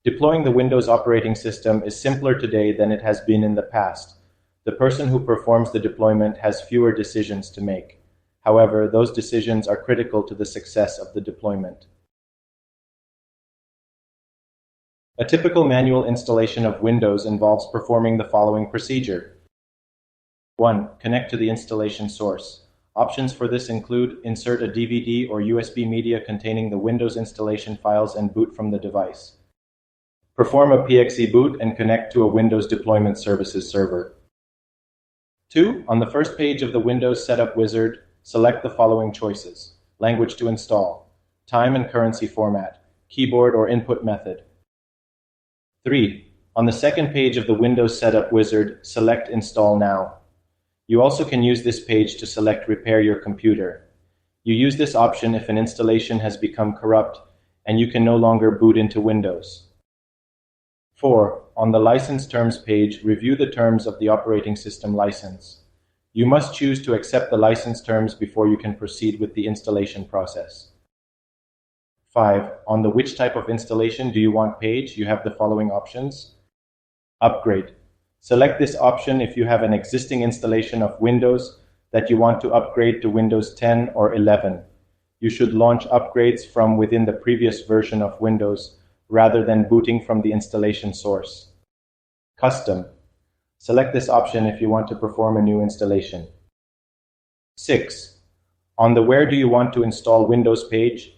Deploying the Windows operating system is simpler today than it has been in the past. The person who performs the deployment has fewer decisions to make. However, those decisions are critical to the success of the deployment. A typical manual installation of Windows involves performing the following procedure. 1. Connect to the installation source. Options for this include insert a DVD or USB media containing the Windows installation files and boot from the device. Perform a PXE boot and connect to a Windows Deployment Services server. 2. On the first page of the Windows Setup Wizard, select the following choices: language to install, time and currency format, keyboard or input method. 3. On the second page of the Windows Setup Wizard, select Install Now. You also can use this page to select Repair Your Computer. You use this option if an installation has become corrupt and you can no longer boot into Windows. 4. On the License Terms page, review the terms of the operating system license. You must choose to accept the license terms before you can proceed with the installation process. 5. On the Which type of installation do you want page, you have the following options. Upgrade. Select this option if you have an existing installation of Windows that you want to upgrade to Windows 10 or 11. You should launch upgrades from within the previous version of Windows rather than booting from the installation source. Custom. Select this option if you want to perform a new installation. 6. On the Where do you want to install Windows page,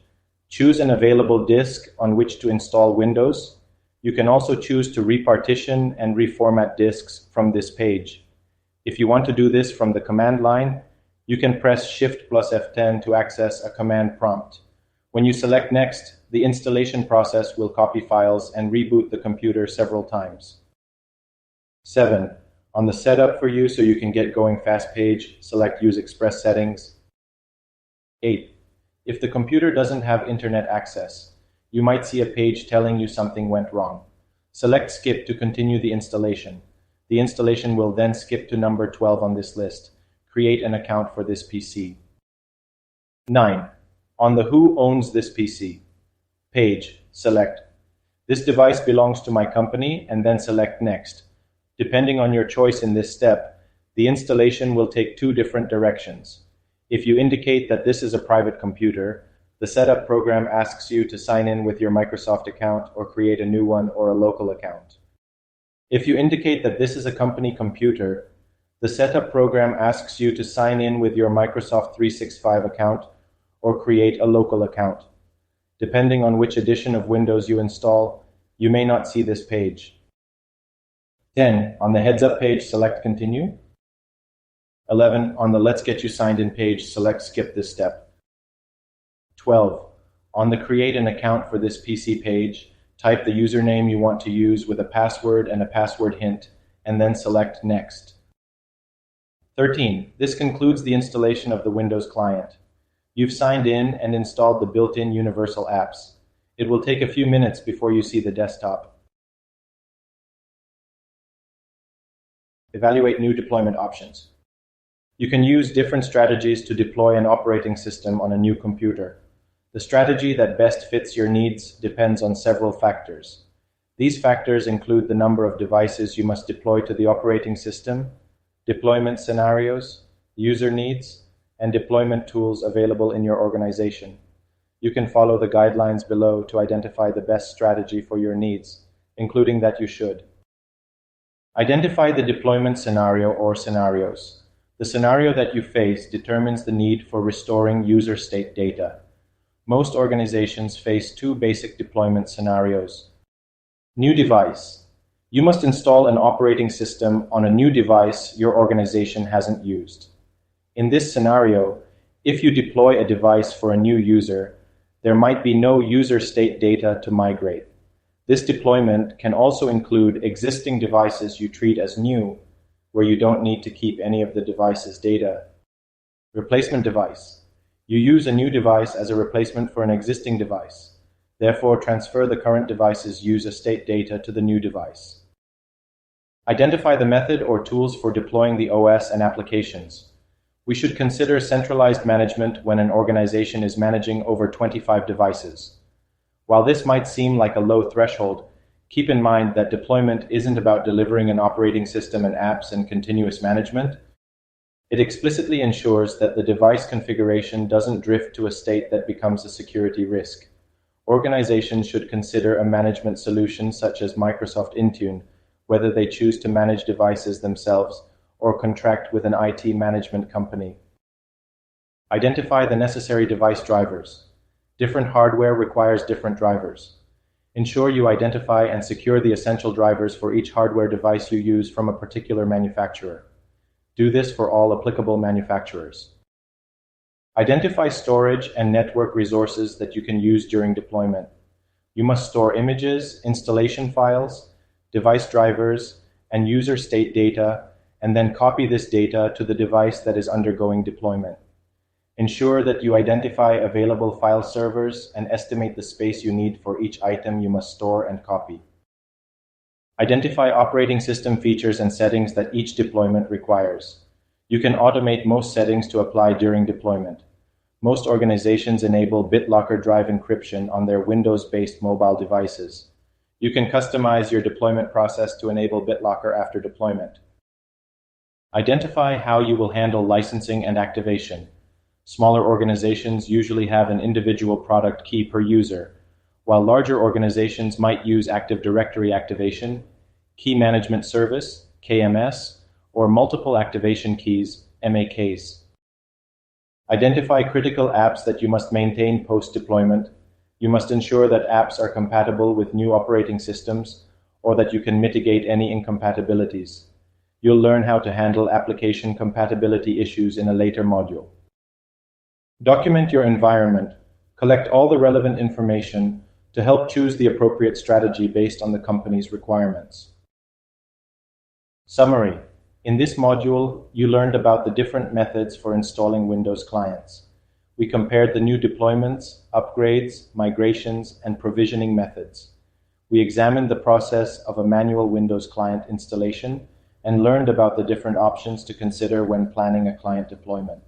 choose an available disk on which to install Windows. You can also choose to repartition and reformat disks from this page. If you want to do this from the command line, you can press Shift plus F10 to access a command prompt. When you select Next, the installation process will copy files and reboot the computer several times. 7. On the Setup for you so you can get going fast page, select Use Express Settings. 8. If the computer doesn't have internet access, you might see a page telling you something went wrong. Select Skip to continue the installation. The installation will then skip to number 12 on this list. Create an account for this PC. 9. On the Who owns this PC page, select This device belongs to my company and then select Next. Depending on your choice in this step, the installation will take two different directions. If you indicate that this is a private computer, the setup program asks you to sign in with your Microsoft account or create a new one or a local account. If you indicate that this is a company computer, the setup program asks you to sign in with your Microsoft 365 account or create a local account. Depending on which edition of Windows you install, you may not see this page. 10. On the Heads Up page, select Continue. 11. On the Let's Get You Signed In page, select Skip this step. 12. On the Create an Account for this PC page, type the username you want to use with a password and a password hint, and then select Next. 13. This concludes the installation of the Windows client. You've signed in and installed the built-in Universal apps. It will take a few minutes before you see the desktop. Evaluate new deployment options. You can use different strategies to deploy an operating system on a new computer. The strategy that best fits your needs depends on several factors. These factors include the number of devices you must deploy to the operating system, deployment scenarios, user needs, and deployment tools available in your organization. You can follow the guidelines below to identify the best strategy for your needs, including that you should. Identify the deployment scenario or scenarios. The scenario that you face determines the need for restoring user state data. Most organizations face two basic deployment scenarios. New device. You must install an operating system on a new device your organization hasn't used. In this scenario, if you deploy a device for a new user, there might be no user state data to migrate. This deployment can also include existing devices you treat as new, where you don't need to keep any of the device's data. Replacement device. You use a new device as a replacement for an existing device. Therefore, transfer the current device's user state data to the new device. Identify the method or tools for deploying the OS and applications. We should consider centralized management when an organization is managing over 25 devices. While this might seem like a low threshold, Keep in mind that deployment isn't about delivering an operating system and apps and continuous management. It explicitly ensures that the device configuration doesn't drift to a state that becomes a security risk. Organizations should consider a management solution such as Microsoft Intune, whether they choose to manage devices themselves or contract with an IT management company. Identify the necessary device drivers. Different hardware requires different drivers. Ensure you identify and secure the essential drivers for each hardware device you use from a particular manufacturer. Do this for all applicable manufacturers. Identify storage and network resources that you can use during deployment. You must store images, installation files, device drivers, and user state data, and then copy this data to the device that is undergoing deployment. Ensure that you identify available file servers and estimate the space you need for each item you must store and copy. Identify operating system features and settings that each deployment requires. You can automate most settings to apply during deployment. Most organizations enable BitLocker drive encryption on their Windows-based mobile devices. You can customize your deployment process to enable BitLocker after deployment. Identify how you will handle licensing and activation. Smaller organizations usually have an individual product key per user, while larger organizations might use Active Directory activation, Key Management Service, KMS, or multiple activation keys, MAKs. Identify critical apps that you must maintain post-deployment. You must ensure that apps are compatible with new operating systems or that you can mitigate any incompatibilities. You'll learn how to handle application compatibility issues in a later module. Document your environment. Collect all the relevant information to help choose the appropriate strategy based on the company's requirements. Summary. In this module, you learned about the different methods for installing Windows clients. We compared the new deployments, upgrades, migrations, and provisioning methods. We examined the process of a manual Windows client installation and learned about the different options to consider when planning a client deployment.